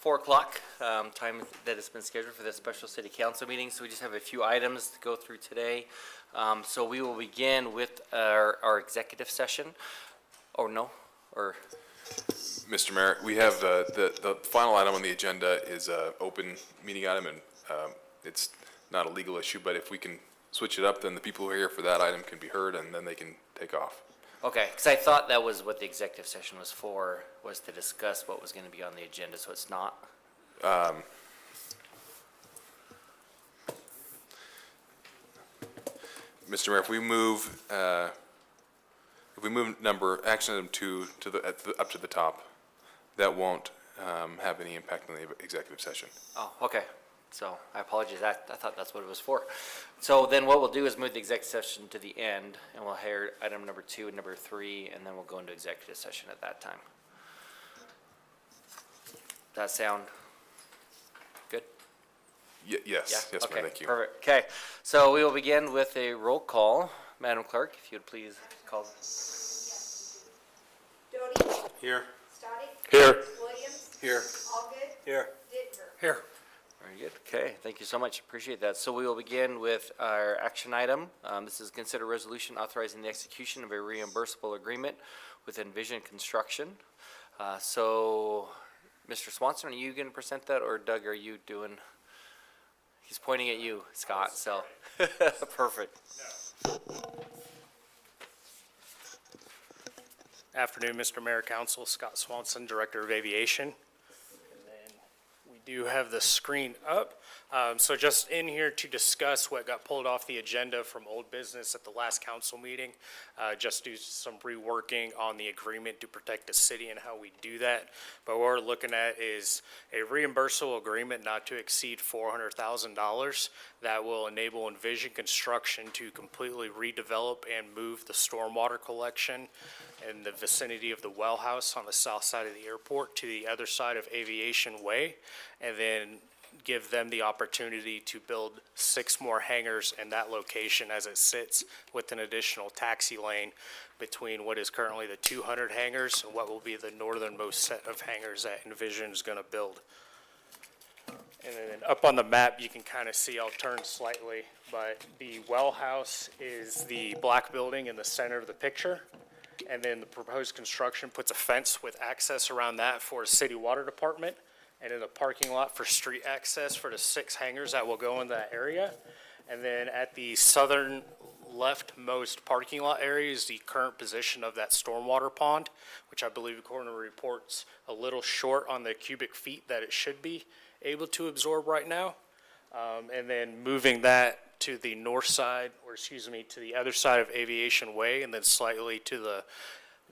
4 o'clock, time that has been scheduled for this special city council meeting. So we just have a few items to go through today. So we will begin with our executive session. Oh, no? Or Mr. Mayor, we have the final item on the agenda is an open meeting item, and it's not a legal issue, but if we can switch it up, then the people who are here for that item can be heard, and then they can take off. okay, because I thought that was what the executive session was for, was to discuss what was going to be on the agenda, so it's not. Mr. Mayor, if we move action item 2 up to the top, that won't have any impact on the executive session. Oh, okay. So I apologize. I thought that's what it was for. So then what we'll do is move the executive session to the end, and we'll hear item number 2 and number 3, and then we'll go into executive session at that time. Does that sound good? Yes, Yeah? yes, Okay, ma'am, thank you. perfect. Okay, so we will begin with a roll call. Madam Clerk, if you would please call. Doty. Here. Stotty. Here. Williams. Here. Allgood. Here. Dittmer. Here. Very good. Okay, thank you so much. Appreciate that. So we will begin with our action item. This is consider resolution authorizing the execution of a reimbursable agreement with Envision Construction. So, Mr. Swanson, are you going to present that, or Doug, are you doing? He's pointing at you, Scott. So, perfect. Afternoon, Mr. Mayor, Council. Scott Swanson, Director of Aviation. And then we do have the screen up. So just in here to discuss what got pulled off the agenda from old business at the last council meeting. Just do some reworking on the agreement to protect the city and how we do that. But what we're looking at is a reimbursable agreement not to exceed $400,000 that will enable Envision Construction to completely redevelop and move the stormwater collection in the vicinity of the well house on the south side of the airport to the other side of Aviation Way, and then give them the opportunity to build 6 more hangars in that location as it sits with an additional taxi lane between what is currently the 200 hangars and what will be the northernmost set of hangars that Envision is going to build. And then up on the map, you can kind of see, I'll turn slightly, but the well house is the black building in the center of the picture. And then the proposed construction puts a fence with access around that for a city water department, and in a parking lot for street access for the 6 hangars that will go in that area. And then at the southern leftmost parking lot area is the current position of that stormwater pond, which I believe according to reports a little short on the cubic feet that it should be able to absorb right now. And then moving that to the north side, or excuse me, to the other side of Aviation Way, and then slightly to the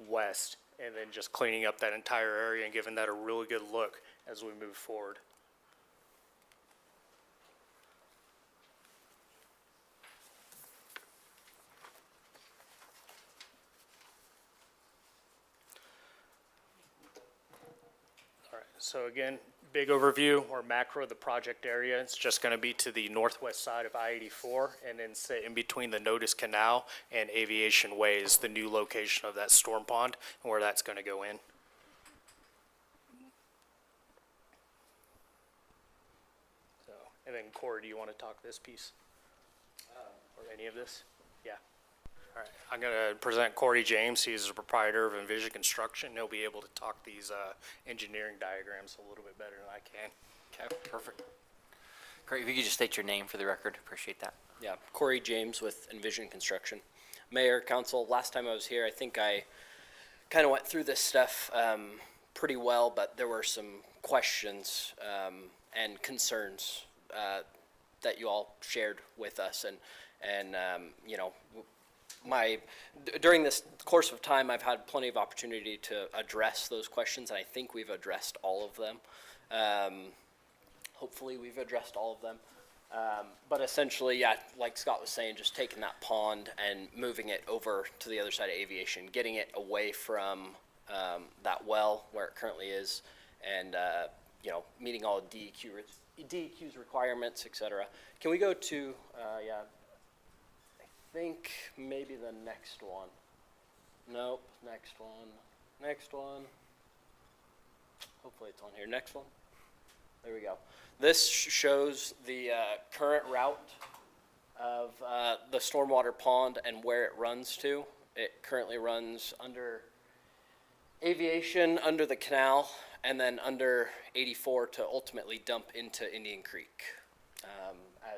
west, and then just cleaning up that entire area and giving that a really good look as we move forward. All right, so again, big overview or macro of the project area. It's just going to be to the northwest side of I-84, and then sit in between the Notice Canal and Aviation Way is the new location of that storm pond and where that's going to go in. So, and then Corey, do you want to talk this piece or any of this? Yeah. All right, I'm going to present Corey James. He's the proprietor of Envision Construction. He'll be able to talk these engineering diagrams a little bit better than I can. Okay, perfect. Great. If you could just state your name for the record, appreciate that. Yeah, Corey James with Envision Construction. Mayor, Council, last time I was here, I think I kind of went through this stuff pretty well, but there were some questions and concerns that you all shared with us, and you know, during this course of time, I've had plenty of opportunity to address those questions, and I think we've addressed all of them. Hopefully we've addressed all of them. But essentially, yeah, like Scott was saying, just taking that pond and moving it over to the other side of Aviation, getting it away from that well where it currently is, and you know, meeting all DEQ's requirements, etc. Can we go to, yeah, I think maybe the next one. Nope, next one. Hopefully it's on here. Next one. There we go. This shows the current route of the stormwater pond and where it runs to. It currently runs under Aviation, under the canal, and then under 84 to ultimately dump into Indian Creek,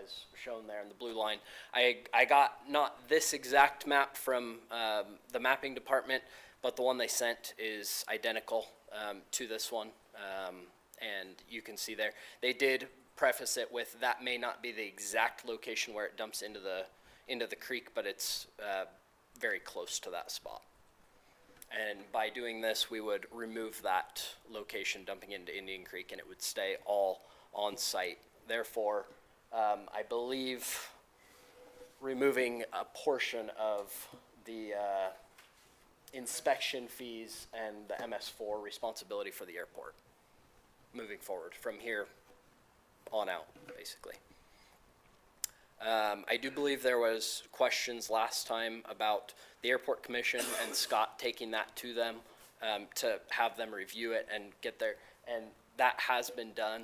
as shown there in the blue line. I got not this exact map from the mapping department, but the one they sent is identical to this one. And you can see there, they did preface it with that may not be the exact location where it dumps into the creek, but it's very close to that spot. And by doing this, we would remove that location dumping into Indian Creek, and it would stay all on site. Therefore, I believe removing a portion of the inspection fees and the MS4 responsibility for the airport moving forward from here on out, basically. I do believe there was questions last time about the airport commission and Scott taking that to them to have them review it and get there, and that has been done.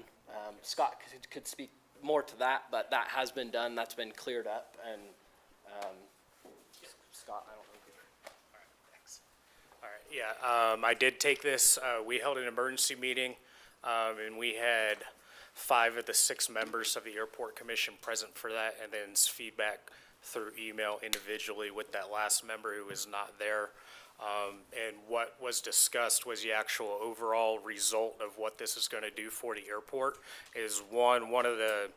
Scott could speak more to that, but that has been done. That's been cleared up, and Scott, I don't know. All right, thanks. All right, yeah, I did take this. We held an emergency meeting, and we had 5 of the 6 members of the airport commission present for that, and then feedback through email individually with that last member who was not there. And what was discussed was the actual overall result of what this is going to do for the airport is one of the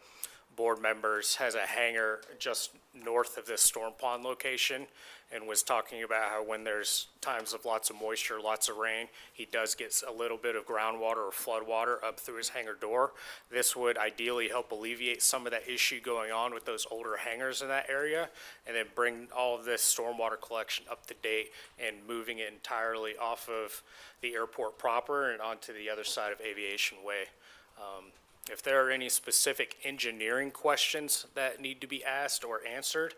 board members has a hangar just north of this storm pond location and was talking about how when there's times of lots of moisture, lots of rain, he does get a little bit of groundwater or flood water up through his hangar door. This would ideally help alleviate some of that issue going on with those older hangars in that area, and then bring all of this stormwater collection up to date and moving it entirely off of the airport proper and onto the other side of Aviation Way. If there are any specific engineering questions that need to be asked or answered,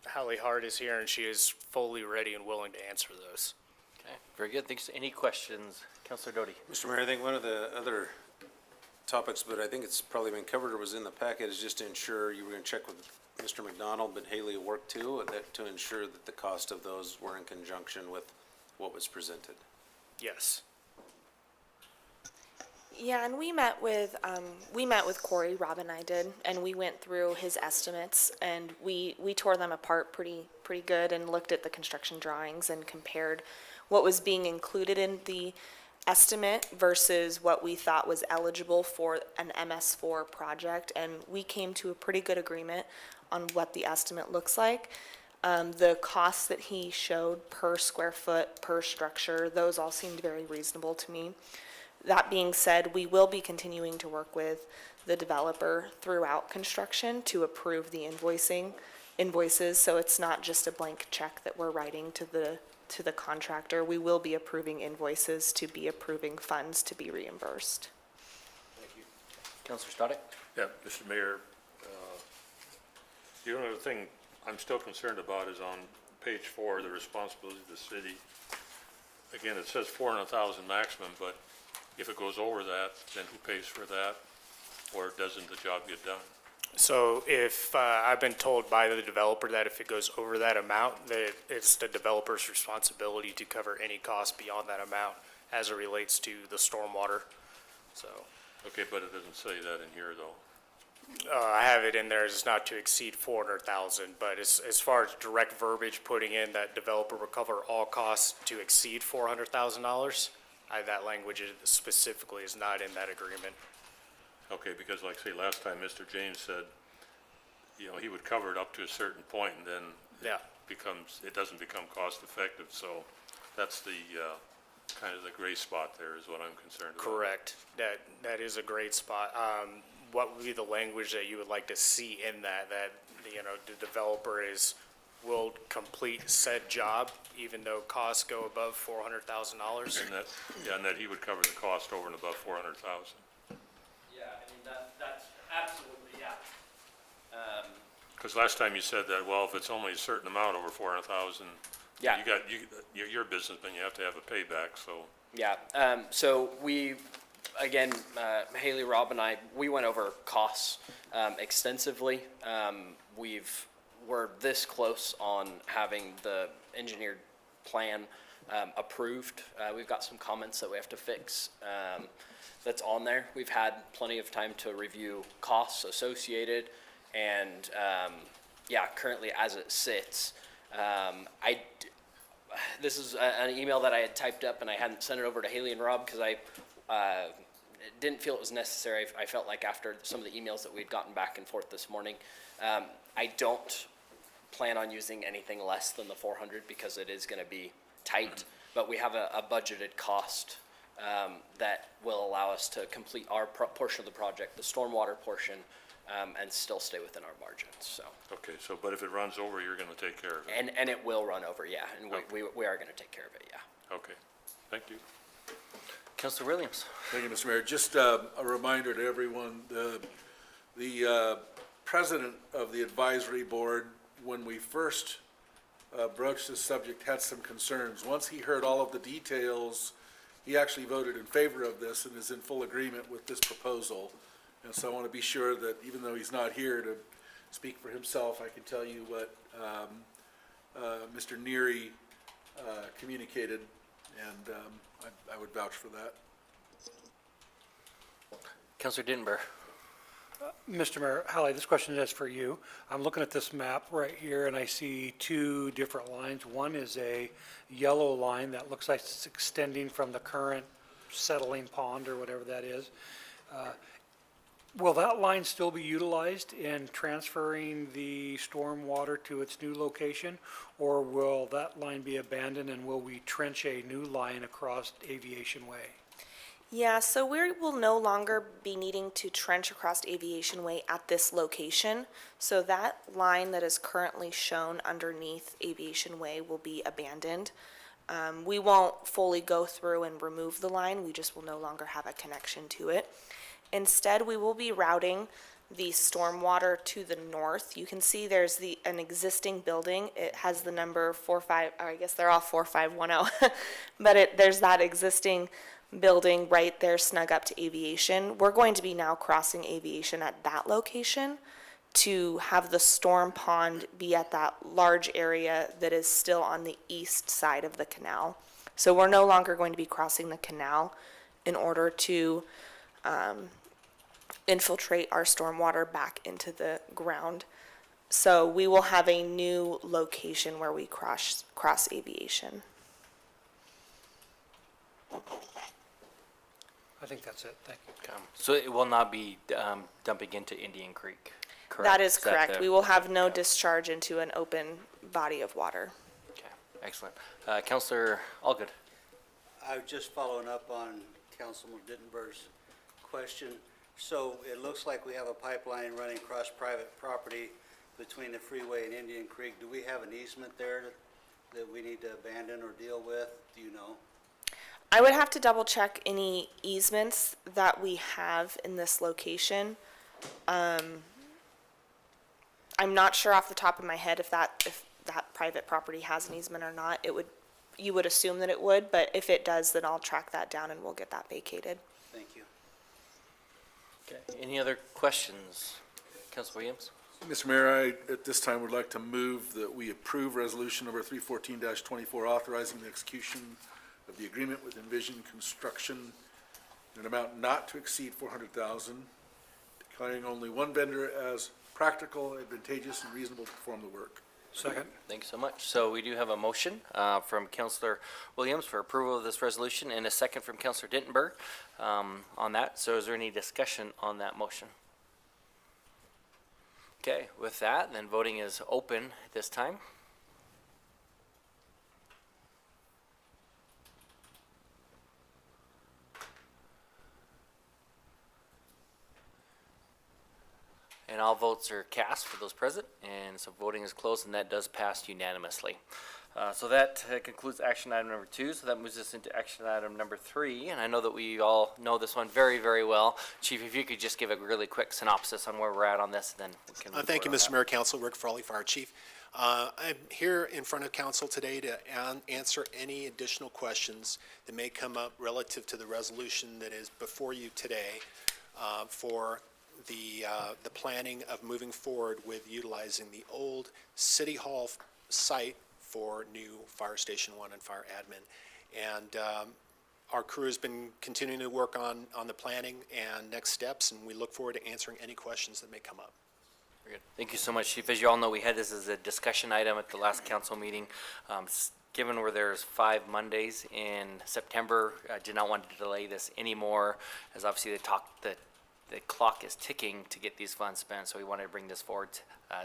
Hallie Hart is here and she is fully ready and willing to answer those. Okay, very good. Thanks. Any questions? Councilor Doty. Mr. Mayor, I think one of the other topics, but I think it's probably been covered or was in the packet, is just to ensure, you were gonna check with Mr. McDonald, but Haley worked too, that to ensure that the cost of those were in conjunction with what was presented. Yes. Yeah, and we met with Corey, Rob and I did, and we went through his estimates, and we tore them apart pretty good and looked at the construction drawings and compared what was being included in the estimate versus what we thought was eligible for an MS4 project, and we came to a pretty good agreement on what the estimate looks like. The costs that he showed per square foot, per structure, those all seemed very reasonable to me. That being said, we will be continuing to work with the developer throughout construction to approve the invoices, so it's not just a blank check that we're writing to the contractor. We will be approving invoices to be approving funds to be reimbursed. Councilor Stoddick. Yeah, Mr. Mayor, the only other thing I'm still concerned about is on page 4, the responsibility of the city. Again, it says 400,000 maximum, but if it goes over that, then who pays for that? Or doesn't the job get done? So if, I've been told by the developer that if it goes over that amount, that it's the developer's responsibility to cover any cost beyond that amount as it relates to the stormwater, so. Okay, but it doesn't say that in here, though. I have it in there as not to exceed 400,000, but as far as direct verbiage putting in that developer will cover all costs to exceed $400,000, that language specifically is not in that agreement. Okay, because like, say, last time, Mr. James said, you know, he would cover it up to a certain point, and then Yeah. it doesn't become cost effective, so that's the, kind of the gray spot there is what I'm concerned about. Correct. That is a great spot. What would be the language that you would like to see in that, you know, the developer will complete said job even though costs go above $400,000? And that he would cover the cost over and above 400,000. Yeah, I mean, that's absolutely, yeah. Because last time you said that, well, if it's only a certain amount over 400,000, Yeah. you're a businessman, you have to have a payback, so. Yeah, so we again, Haley, Rob, and I, we went over costs extensively. We're this close on having the engineered plan approved. We've got some comments that we have to fix that's on there. We've had plenty of time to review costs associated, and yeah, currently as it sits, this is an email that I had typed up and I hadn't sent it over to Haley and Rob because I didn't feel it was necessary. I felt like after some of the emails that we'd gotten back and forth this morning, I don't plan on using anything less than the 400 because it is going to be tight, but we have a budgeted cost that will allow us to complete our portion of the project, the stormwater portion, and still stay within our margins, so. Okay, so, but if it runs over, you're gonna take care of it? And it will run over, yeah, and we are gonna take care of it, yeah. Okay, thank you. Councilor Williams. Thank you, Mr. Mayor. Just a reminder to everyone, the president of the advisory board, when we first broached this subject, had some concerns. Once he heard all of the details, he actually voted in favor of this and is in full agreement with this proposal. And so I want to be sure that even though he's not here to speak for himself, I can tell you what Mr. Neary communicated, and I would vouch for that. Councilor Dittenberg. Mr. Mayor, Hallie, this question is for you. I'm looking at this map right here, and I see two different lines. One is a yellow line that looks like it's extending from the current settling pond or whatever that is. Will that line still be utilized in transferring the storm water to its new location? Or will that line be abandoned and will we trench a new line across Aviation Way? Yeah, so we will no longer be needing to trench across Aviation Way at this location. So that line that is currently shown underneath Aviation Way will be abandoned. We won't fully go through and remove the line, we just will no longer have a connection to it. Instead, we will be routing the stormwater to the north. You can see there's an existing building. It has the number 45, or I guess they're all 4510, but there's that existing building right there snug up to Aviation. We're going to be now crossing Aviation at that location to have the storm pond be at that large area that is still on the east side of the canal. So we're no longer going to be crossing the canal in order to infiltrate our stormwater back into the ground. So we will have a new location where we cross Aviation. I think that's it, thank you. So it will not be dumping into Indian Creek, correct? That is correct. the- We will have no discharge into an open body of water. Okay, excellent. Councilor Allgood. I was just following up on Councilman Dittenberg's question. So it looks like we have a pipeline running across private property between the freeway and Indian Creek. Do we have an easement there that we need to abandon or deal with? Do you know? I would have to double check any easements that we have in this location. I'm not sure off the top of my head if that private property has an easement or not. You would assume that it would, but if it does, then I'll track that down and we'll get that vacated. Thank you. Okay, any other questions? Councilor Williams? Mr. Mayor, I, at this time, would like to move that we approve resolution number 314-24, authorizing the execution of the agreement with Envision Construction in an amount not to exceed $400,000, declaring only one vendor as practical, advantageous, and reasonable to perform the work. Second. Thank you so much. So we do have a motion from Councilor Williams for approval of this resolution and a second from Councilor Dittenberg on that. So is there any discussion on that motion? Okay, with that, then voting is open at this time. And all votes are cast for those present, and so voting is closed, and that does pass unanimously. So that concludes action item number 2, so that moves us into action item number 3, and I know that we all know this one very, very well. Chief, if you could just give a really quick synopsis on where we're at on this, then we can move Thank you, forward on Mr. that. Mayor, Council, Rick Frawley, Fire Chief. I'm here in front of council today to answer any additional questions that may come up relative to the resolution that is before you today for the planning of moving forward with utilizing the old City Hall site for new Fire Station 1 and Fire Admin. And our crew has been continuing to work on the planning and next steps, and we look forward to answering any questions that may come up. Very good. Thank you so much, Chief. As you all know, we had this as a discussion item at the last council meeting. Given where there's 5 Mondays in September, I did not want to delay this anymore, as obviously the clock is ticking to get these funds spent, so we wanted to bring this forward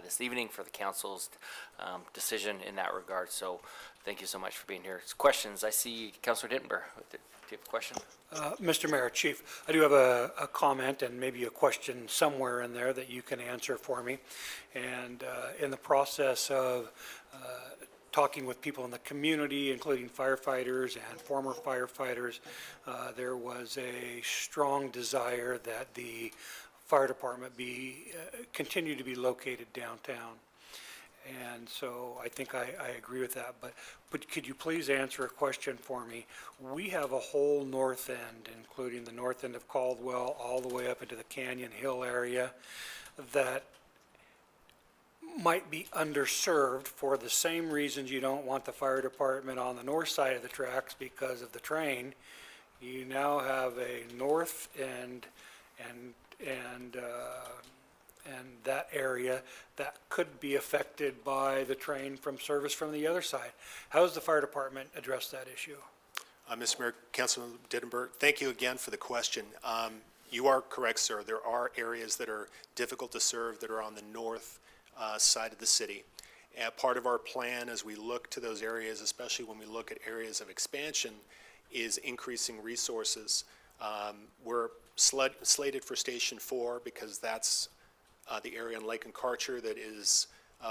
this evening for the council's decision in that regard. So thank you so much for being here. Questions? I see Councilor Dittenber. Do you have a question? Mr. Mayor, Chief, I do have a comment and maybe a question somewhere in there that you can answer for me. And in the process of talking with people in the community, including firefighters and former firefighters, there was a strong desire that the fire department continue to be located downtown. And so I think I agree with that, but could you please answer a question for me? We have a whole north end, including the north end of Caldwell, all the way up into the Canyon Hill area, that might be underserved for the same reasons you don't want the fire department on the north side of the tracks because of the train. You now have a north end and that area that could be affected by the train from service from the other side. How does the fire department address that issue? Mr. Mayor, Councilman Dittenberg, thank you again for the question. You are correct, sir. There are areas that are difficult to serve that are on the north side of the city. And part of our plan as we look to those areas, especially when we look at areas of expansion, is increasing resources. We're slated for Station 4 because that's the area in Lake and Karcher that is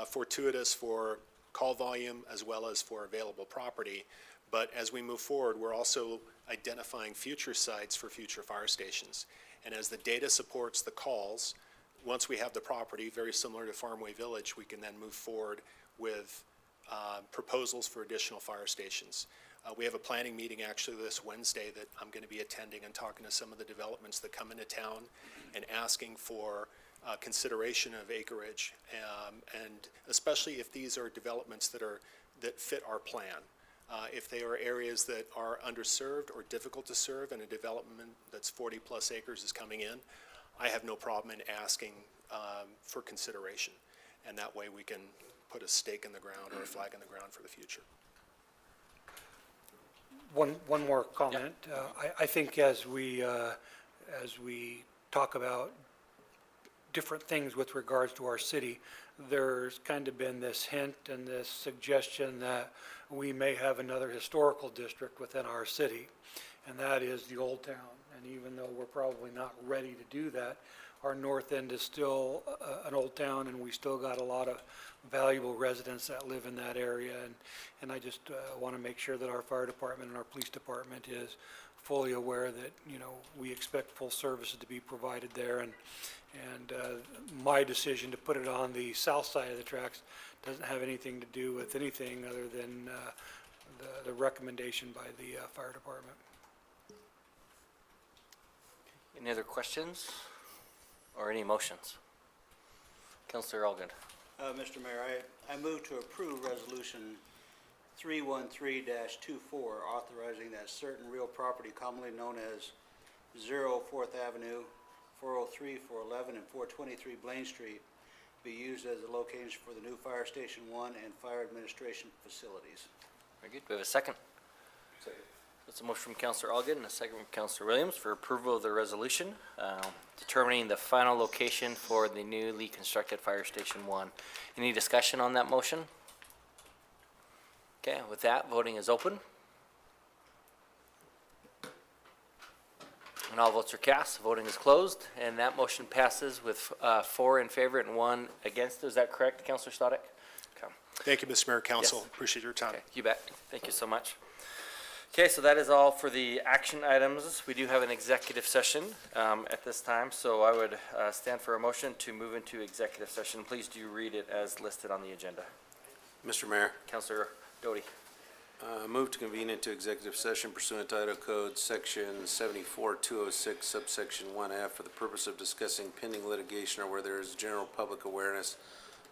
fortuitous for call volume as well as for available property. But as we move forward, we're also identifying future sites for future fire stations. And as the data supports the calls, once we have the property, very similar to Farmway Village, we can then move forward with proposals for additional fire stations. We have a planning meeting actually this Wednesday that I'm going to be attending and talking to some of the developments that come into town and asking for consideration of acreage, and especially if these are developments that fit our plan. If they are areas that are underserved or difficult to serve and a development that's 40-plus acres is coming in, I have no problem in asking for consideration. And that way we can put a stake in the ground or a flag in the ground for the future. One more comment. I think as we talk about different things with regards to our city, there's kind of been this hint and this suggestion that we may have another historical district within our city, and that is the Old Town. And even though we're probably not ready to do that, our north end is still an old town, and we still got a lot of valuable residents that live in that area. And I just want to make sure that our fire department and our police department is fully aware that, you know, we expect full services to be provided there. And my decision to put it on the south side of the tracks doesn't have anything to do with anything other than the recommendation by the fire department. Any other questions or any motions? Councilor Allgood. Mr. Mayor, I move to approve Resolution 313-24, authorizing that certain real property commonly known as 4th Avenue, 403, 411, and 423 Blaine Street be used as the location for the new Fire Station 1 and fire administration facilities. Very good. Do we have a second? Second. That's a motion from Councilor Allgood and a second from Councilor Williams for approval of the resolution determining the final location for the newly constructed Fire Station 1. Any discussion on that motion? Okay, with that, voting is open. And all votes are cast. Voting is closed, and that motion passes with 4 in favor and 1 against. Is that correct, Councilor Stoddard? Okay. Thank you, Mr. Mayor, Council. Yes. Appreciate your time. Okay, you bet. Thank you so much. Okay, so that is all for the action items. We do have an executive session at this time, so I would stand for a motion to move into executive session. Please do read it as listed on the agenda. Mr. Mayor, Counselor Doty. move to convene into executive session pursuant to Idaho Code Section 74206 subsection 1F for the purpose of discussing pending litigation or where there is general public awareness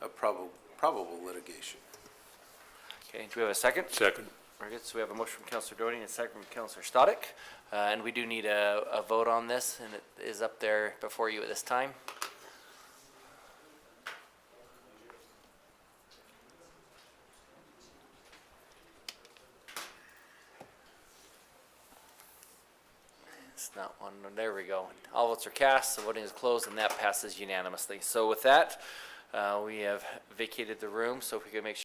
of probable litigation. Okay, do we have a second? Second. Very good, so we have a motion from Counselor Doty and a second from Counselor Stodic. And we do need a vote on this, and it is up there before you at this time. It's not one, there we go. All votes are cast, the voting is closed, and that passes unanimously. So with that, we have vacated the room, so if we could make sure